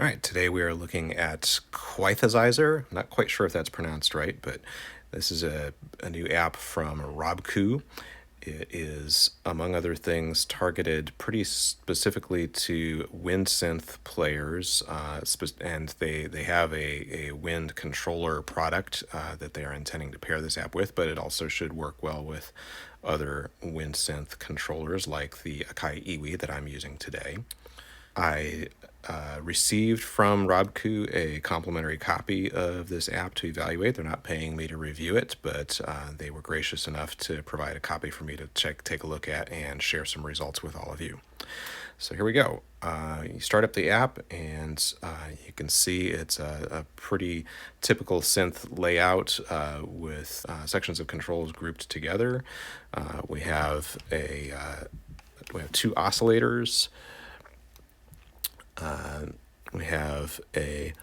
All right, today we are looking at Qithesizer. Not quite sure if that's pronounced right, but this is a new app from Robkoo. It is, among other things, targeted pretty specifically to wind synth players, and they have a wind controller product that they are intending to pair this app with, but it also should work well with other wind synth controllers like the Akai Iwi that I'm using today. I received from Robkoo a complimentary copy of this app to evaluate. They're not paying me to review it, but they were gracious enough to provide a copy for me to take a look at and share some results with all of you. So here we go. You start up the app and you can see it's a pretty typical synth layout with sections of controls grouped together. We have two oscillators. We have a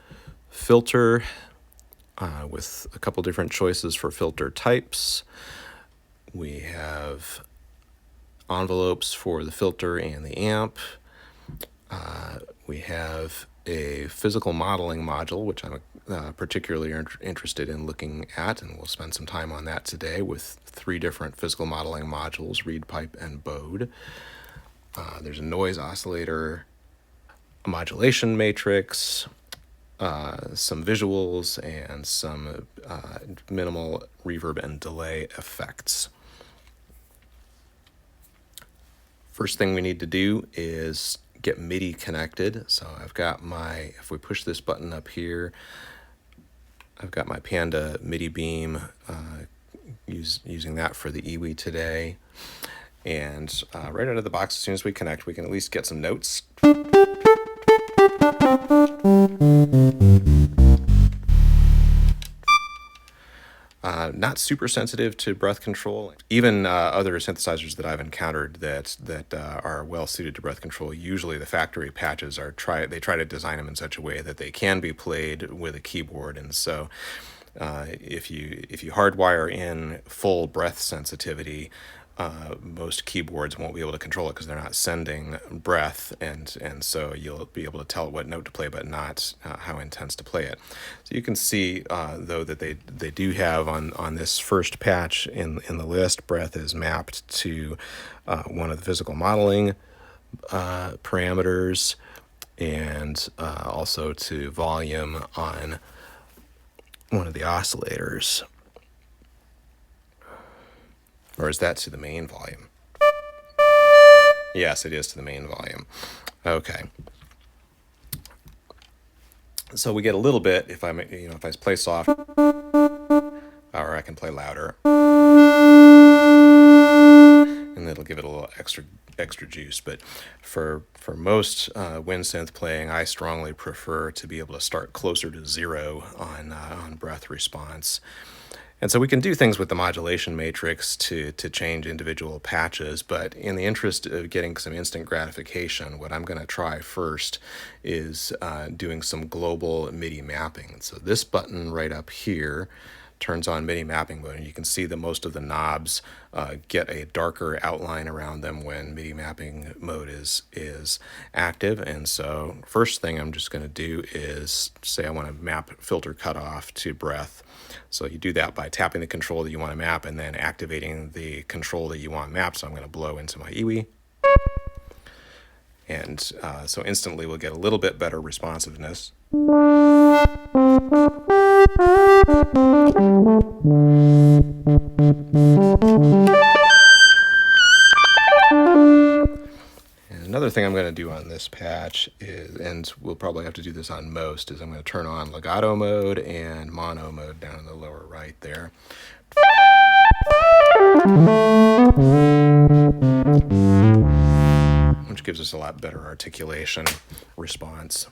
filter with a couple different choices for filter types. We have envelopes for the filter and the amp. We have a physical modeling module, which I'm particularly interested in looking at, and we'll spend some time on that today with 3 different physical modeling modules, reed, pipe, and bode. There's a noise oscillator, a modulation matrix, some visuals, and some minimal reverb and delay effects. First thing we need to do is get Midi connected. So I've got if we push this button up here, I've got my Panda Midi beam using that for the Iwi today. And right out of the box, as soon as we connect, we can at least get some notes. Not super sensitive to breath control. Even other synthesizers that I've encountered that are well suited to breath control, usually the factory patches they try to design them in such a way that they can be played with a keyboard. And so if you hardwire in full breath sensitivity, most keyboards won't be able to control it because they're not sending breath, and so you'll be able to tell what note to play, but not how intense to play it. So you can see, though, that they do have on this first patch in the list, breath is mapped to one of the physical modeling parameters, and also to volume on one of the oscillators. Or is that to the main volume? Yes, it is to the main volume. Okay. So we get a little bit if I play soft, or I can play louder, and it'll give it a little extra juice. But for most wind synth playing, I strongly prefer to be able to start closer to 0 on breath response. And so we can do things with the modulation matrix to change individual patches, but in the interest of getting some instant gratification, what I'm going to try first is doing some global Midi mapping. So this button right up here turns on Midi mapping mode, and you can see that most of the knobs get a darker outline around them when Midi mapping mode is active. And so first thing I'm just going to do is say I want to map filter cutoff to breath. So you do that by tapping the control that you want to map and then activating the control that you want mapped. So I'm going to blow into my Iwi. And so instantly we'll get a little bit better responsiveness. And another thing I'm going to do on this patch is, and we'll probably have to do this on most, is I'm going to turn on legato mode and mono mode down in the lower right there. Which gives us a lot better articulation response.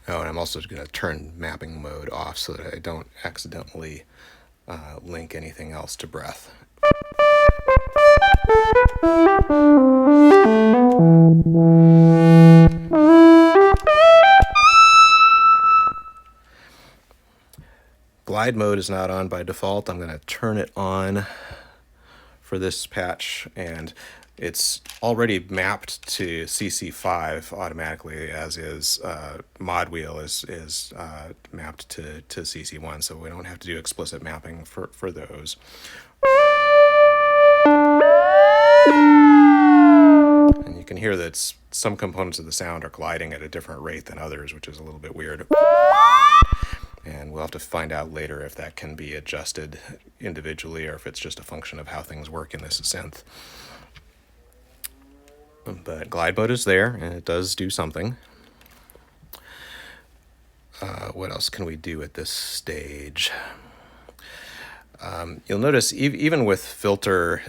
Oh, and I'm also going to turn mapping mode off so that I don't accidentally link anything else to breath. Glide mode is not on by default. I'm going to turn it on for this patch, and it's already mapped to CC5 automatically, as is mod wheel is mapped to CC1, so we don't have to do explicit mapping for those. And you can hear that some components of the sound are gliding at a different rate than others, which is a little bit weird. And we'll have to find out later if that can be adjusted individually or if it's just a function of how things work in this synth. But glide mode is there, and it does do something. What else can we do at this stage? You'll notice even with filter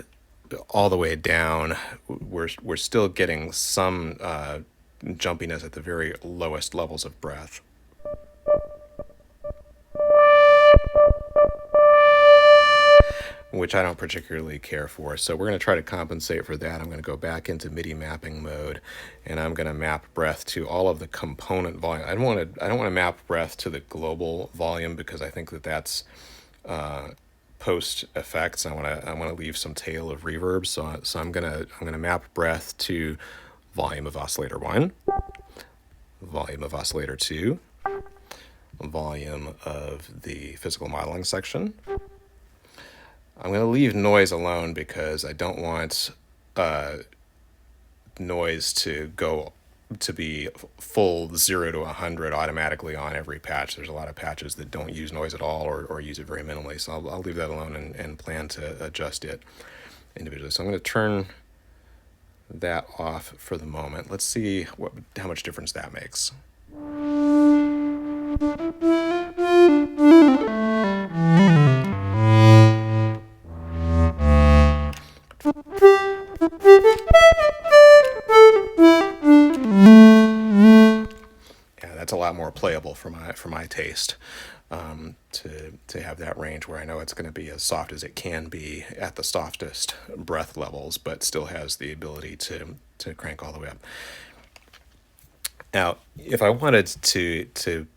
all the way down, we're still getting some jumpiness at the very lowest levels of breath. Which I don't particularly care for. So we're going to try to compensate for that. I'm going to go back into Midi mapping mode, and I'm going to map breath to all of the component volume. I don't want to map breath to the global volume because I think that that's post effects. I want to leave some tail of reverb. So I'm gonna map breath to volume of oscillator 1, volume of oscillator 2, volume of the physical modeling section. I'm going to leave noise alone because I don't want noise to be full 0 to 100 automatically on every patch. There's a lot of patches that don't use noise at all or use it very minimally, so I'll leave that alone and plan to adjust it individually. So I'm going to turn that off for the moment. Let's see how much difference that makes. That's a lot more playable for my taste, to have that range where I know it's going to be as soft as it can be at the softest breath levels, but still has the ability to crank all the way up. Now, if I wanted to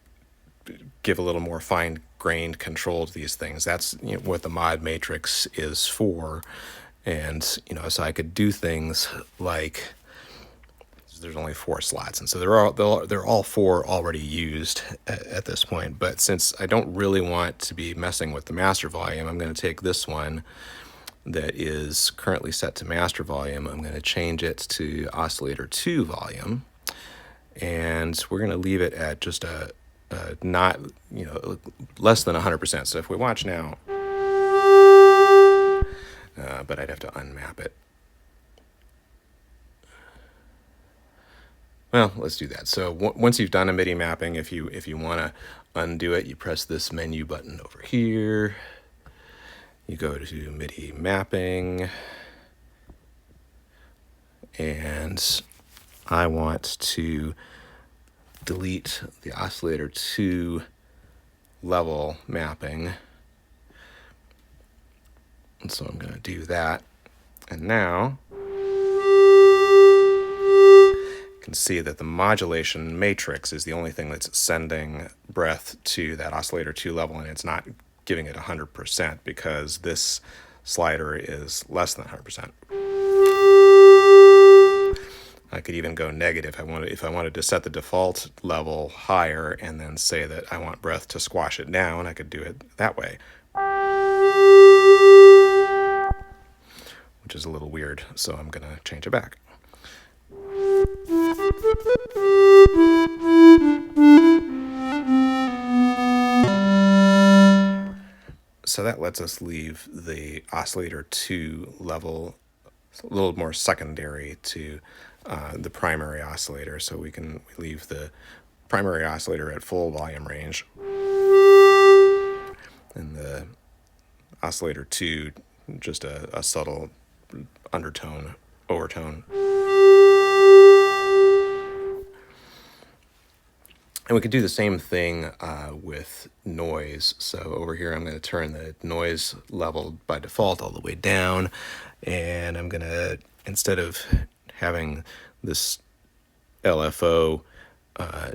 give a little more fine-grained control to these things, that's what the mod matrix is for, and so I could do things like. There's only 4 slots, and so they're all 4 already used at this point. But since I don't really want to be messing with the master volume, I'm going to take this one that is currently set to master volume. I'm going to change it to oscillator 2 volume, and we're going to leave it at just a not less than 100%. So if we watch now, but I'd have to unmap it. Well, let's do that. So once you've done a MIDI mapping, if you want to undo it, you press this menu button over here. You go to MIDI mapping, and I want to delete the oscillator 2 level mapping. And so I'm going to do that. And now can see that the modulation matrix is the only thing that's sending breath to that oscillator 2 level, and it's not giving it 100% because this slider is less than 100%. I could even go negative if I wanted to set the default level higher and then say that I want breath to squash it down. I could do it that way, which is a little weird, so I'm going to change it back. So that lets us leave the oscillator 2 level a little more secondary to the primary oscillator. So we leave the primary oscillator at full volume range, and the oscillator 2 just a subtle undertone, overtone. And we could do the same thing with noise. So over here, I'm going to turn the noise level by default all the way down. And I'm going to, instead of having this LFO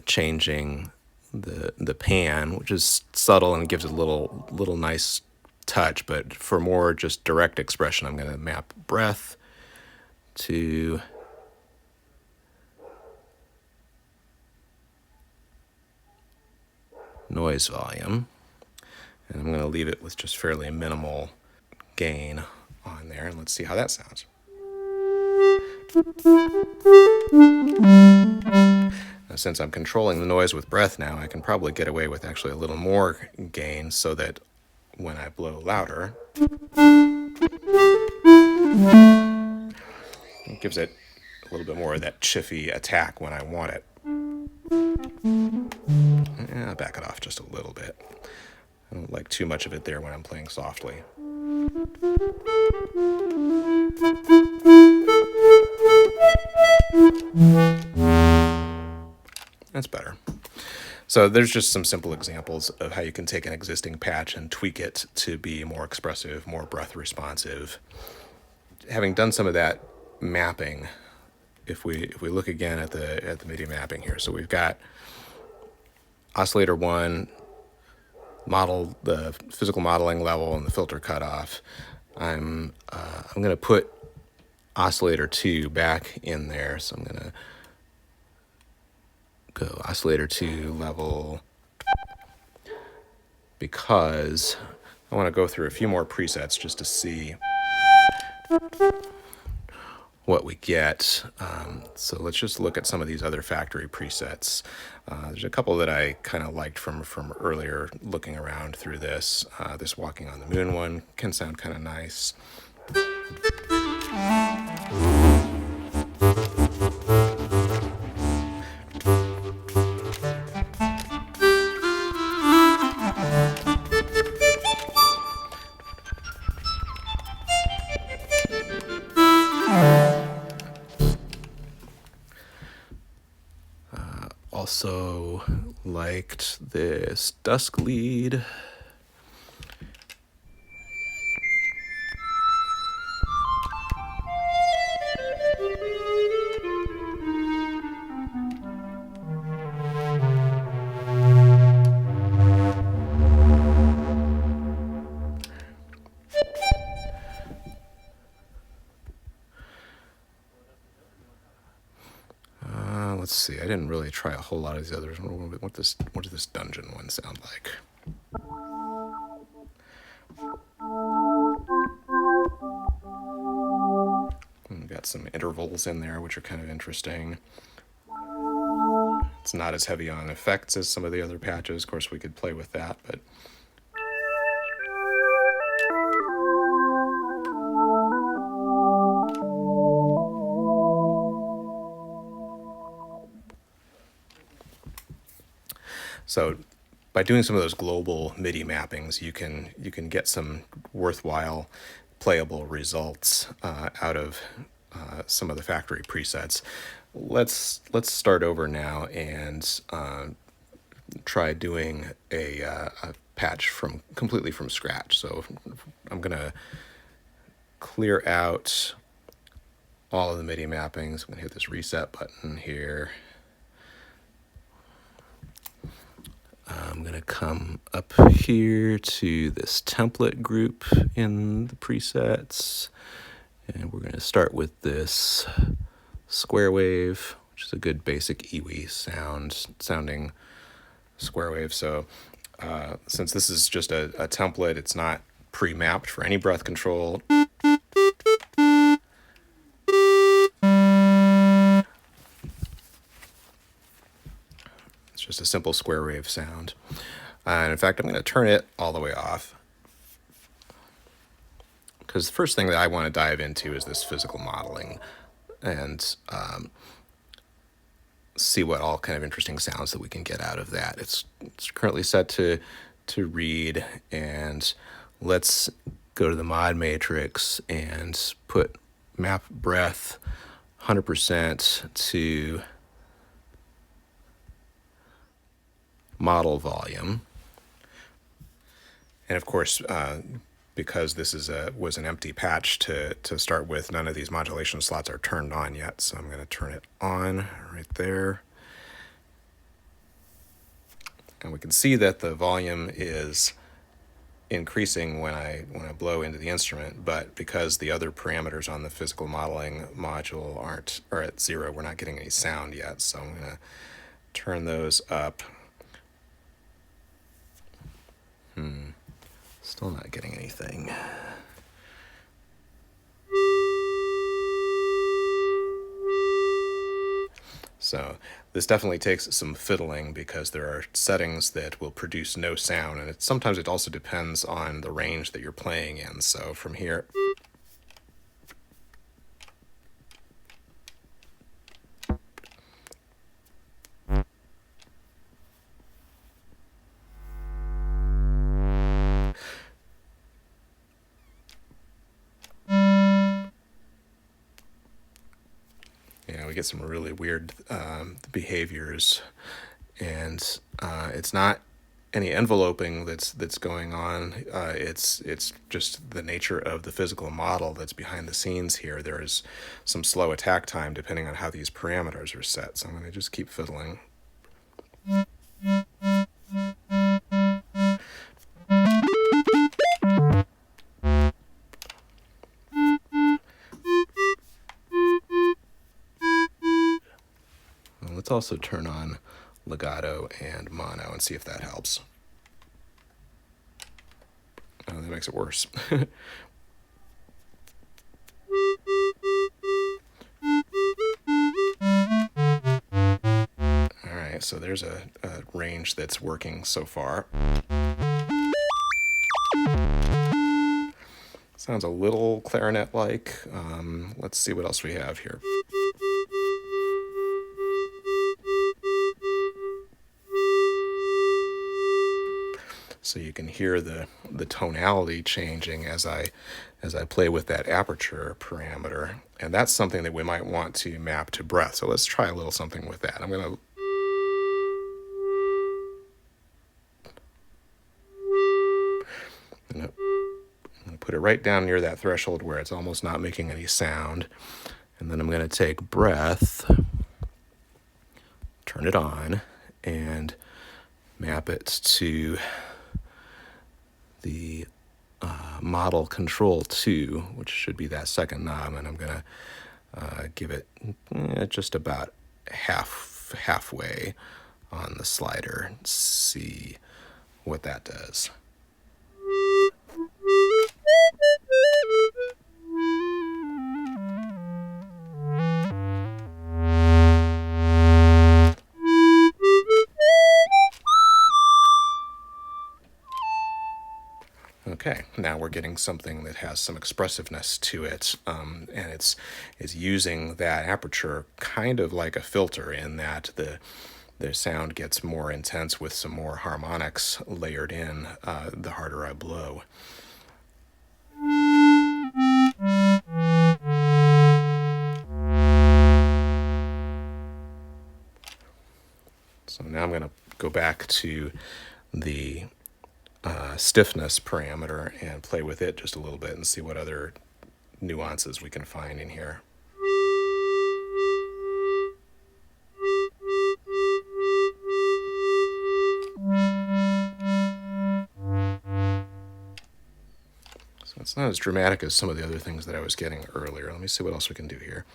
changing the pan, which is subtle and gives it a little nice touch, but for more just direct expression, I'm going to map breath to noise volume. And I'm going to leave it with just fairly minimal gain on there, and let's see how that sounds. Now, since I'm controlling the noise with breath now, I can probably get away with actually a little more gain so that when I blow louder, it gives it a little bit more of that chiffy attack when I want it. I'll back it off just a little bit. I don't like too much of it there when I'm playing softly. That's better. So there's just some simple examples of how you can take an existing patch and tweak it to be more expressive, more breath responsive. Having done some of that mapping, if we look again at the MIDI mapping here, so we've got oscillator 1, model the physical modeling level and the filter cutoff. I'm going to put oscillator 2 back in there, so I'm going to go oscillator 2 level, because I want to go through a few more presets just to see what we get. So let's just look at some of these other factory presets. There's a couple that I kind of liked from earlier looking around through this. This Walking on the Moon one can sound kind of nice. Also liked this Dusk lead. Let's see, I didn't really try a whole lot of these others. What does this dungeon one sound like? We've got some intervals in there, which are kind of interesting. It's not as heavy on effects as some of the other patches. Of course, we could play with that, but so by doing some of those global MIDI mappings, you can get some worthwhile playable results out of some of the factory presets. Let's start over now and try doing a patch completely from scratch. So I'm gonna clear out all of the MIDI mappings. I'm gonna hit this reset button here. I'm going to come up here to this template group in the presets, and we're going to start with this square wave, which is a good basic EWI sounding square wave. So since this is just a template, it's not pre-mapped for any breath control. Just a simple square wave sound. And in fact, I'm going to turn it all the way off, because the first thing that I want to dive into is this physical modeling and see what all kind of interesting sounds that we can get out of that. It's currently set to read, and let's go to the mod matrix and put map breath 100% to model volume. And of course, because this was an empty patch to start with, none of these modulation slots are turned on yet, so I'm going to turn it on right there. And we can see that the volume is increasing when I blow into the instrument, but because the other parameters on the physical modeling module are at 0, we're not getting any sound yet. So I'm going to turn those up. Still not getting anything. So this definitely takes some fiddling because there are settings that will produce no sound, and sometimes it also depends on the range that you're playing in. So from here, we get some really weird behaviors, and it's not any enveloping that's going on. It's just the nature of the physical model that's behind the scenes here. There is some slow attack time depending on how these parameters are set. So I'm going to just keep fiddling. Let's also turn on legato and mono and see if that helps. Oh, that makes it worse. All right, so there's a range that's working so far. Sounds a little clarinet-like. Let's see what else we have here. So you can hear the tonality changing as I play with that aperture parameter, and that's something that we might want to map to breath. So let's try a little something with that. I'm going to put it right down near that threshold where it's almost not making any sound, and then I'm going to take breath, turn it on, and map it to the model control 2, which should be that second knob, and I'm going to give it just about halfway on the slider, see what that does. Okay, now we're getting something that has some expressiveness to it, and it's using that aperture kind of like a filter in that the sound gets more intense with some more harmonics layered in the harder I blow. So now I'm going to go back to the stiffness parameter and play with it just a little bit and see what other nuances we can find in here. So it's not as dramatic as some of the other things that I was getting earlier. Let me see what else we can do here.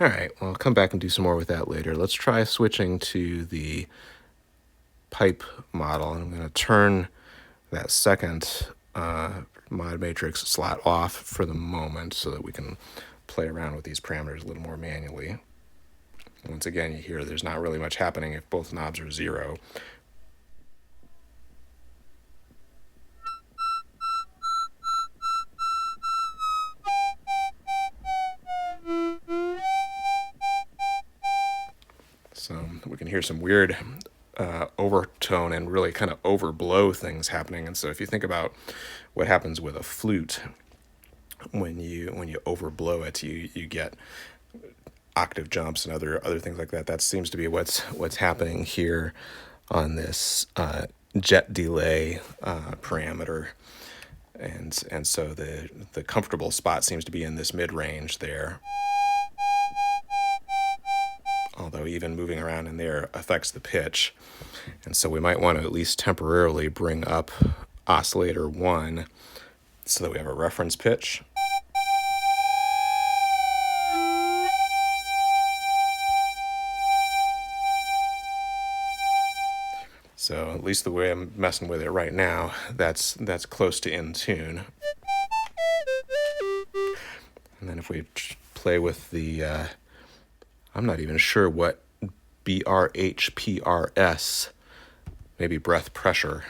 All right, well, I'll come back and do some more with that later. Let's try switching to the pipe model. I'm going to turn that second mod matrix slot off for the moment so that we can play around with these parameters a little more manually. Once again, you hear there's not really much happening if both knobs are 0. So we can hear some weird overtone and really kind of overblow things happening. And so if you think about what happens with a flute, when you overblow it, you get octave jumps and other things like that. That seems to be what's happening here on this jet delay parameter. And so the comfortable spot seems to be in this mid range there. Although even moving around in there affects the pitch. And so we might want to at least temporarily bring up oscillator 1 so that we have a reference pitch. So at least the way I'm messing with it right now, that's close to in tune. And then if we play with the, I'm not even sure what BRHPRS, maybe breath pressure.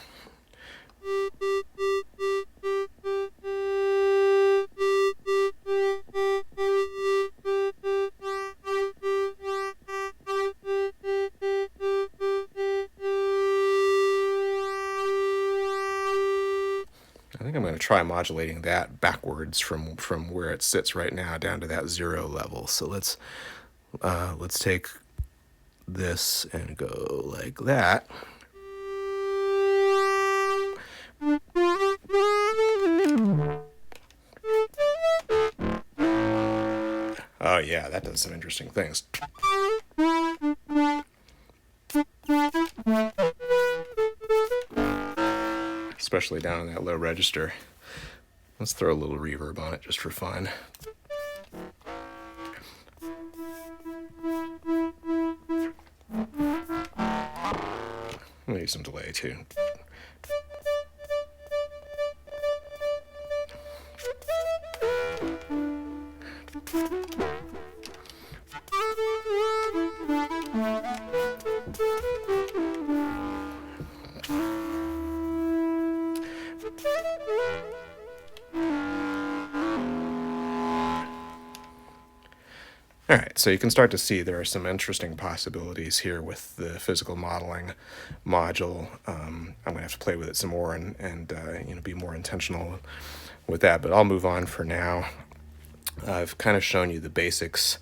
I think I'm going to try modulating that backwards from where it sits right now down to that 0 level. So let's take this and go like that. Oh yeah, that does some interesting things. Especially down in that low register. Let's throw a little reverb on it just for fun. Maybe some delay too. All right, so you can start to see there are some interesting possibilities here with the physical modeling module. I'm going to have to play with it some more and be more intentional with that, but I'll move on for now. I've kind of shown you the basics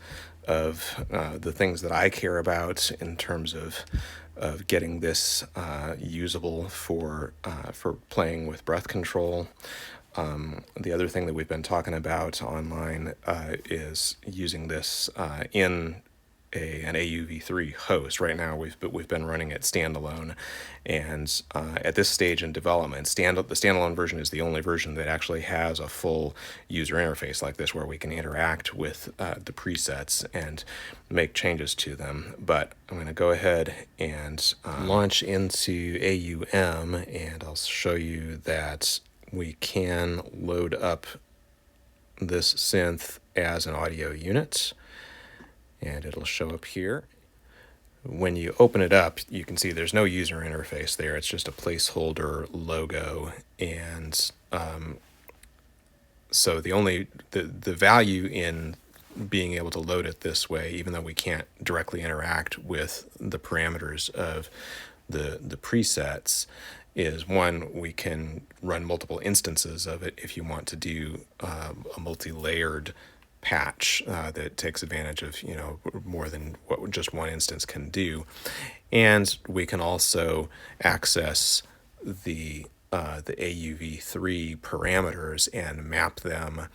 of the things that I care about in terms of getting this usable for playing with breath control. The other thing that we've been talking about online is using this in an AUV3 host. Right now we've been running it standalone, and at this stage in development, the standalone version is the only version that actually has a full user interface like this, where we can interact with the presets and make changes to them. But I'm going to go ahead and launch into AUM, and I'll show you that we can load up this synth as an audio unit, and it'll show up here. When you open it up, you can see there's no user interface there. It's just a placeholder logo, and so the value in being able to load it this way, even though we can't directly interact with the parameters of the presets, is one, we can run multiple instances of it if you want to do a multi-layered patch that takes advantage of more than what just one instance can do. And we can also access the AUV3 parameters and map them.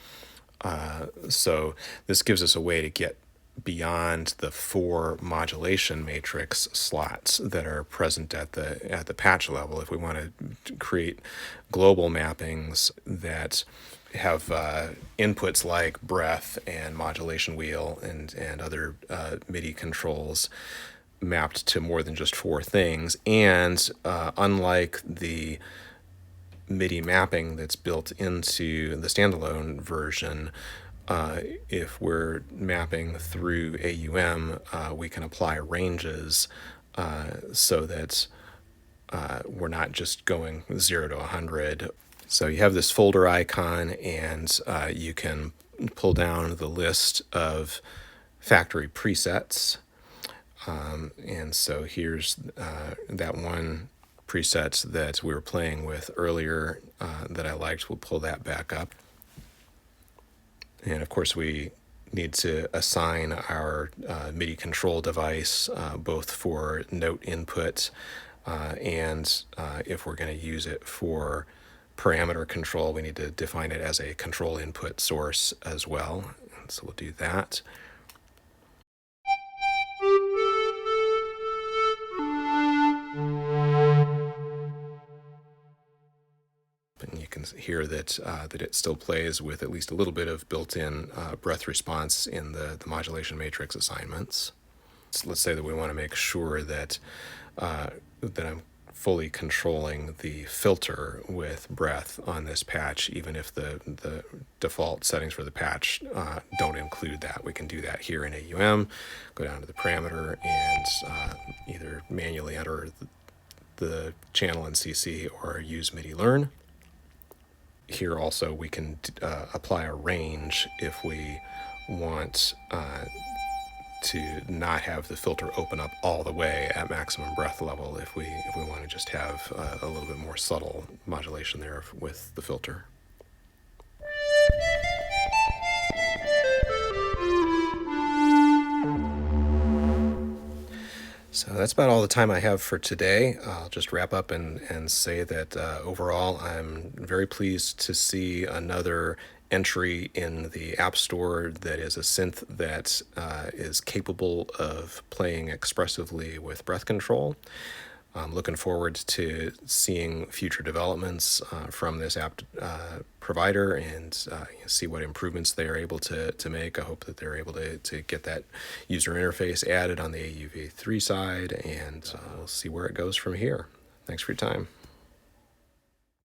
So this gives us a way to get beyond the 4 modulation matrix slots that are present at the patch level. If we want to create global mappings that have inputs like breath and modulation wheel and other MIDI controls mapped to more than just 4 things, and unlike the MIDI mapping that's built into the standalone version, if we're mapping through AUM, we can apply ranges so that we're not just going 0 to 100. So you have this folder icon, and you can pull down the list of factory presets. And so here's that one preset that we were playing with earlier that I liked. We'll pull that back up. And of course we need to assign our MIDI control device both for note input and if we're going to use it for parameter control, we need to define it as a control input source as well. So we'll do that. And you can hear that that it still plays with at least a little bit of built-in breath response in the modulation matrix assignments. So let's say that we want to make sure that that I'm fully controlling the filter with breath on this patch, even if the default settings for the patch don't include that. We can do that here in AUM, go down to the parameter and either manually enter the channel in CC or use MIDI learn. Here also we can apply a range if we want to not have the filter open up all the way at maximum breath level if we want to just have a little bit more subtle modulation there with the filter. So that's about all the time I have for today. I'll just wrap up and say that overall I'm very pleased to see another entry in the App Store that is a synth that is capable of playing expressively with breath control. I'm looking forward to seeing future developments from this app provider and see what improvements they are able to make. I hope that they're able to get that user interface added on the AUV3 side, and we'll see where it goes from here. Thanks for your time.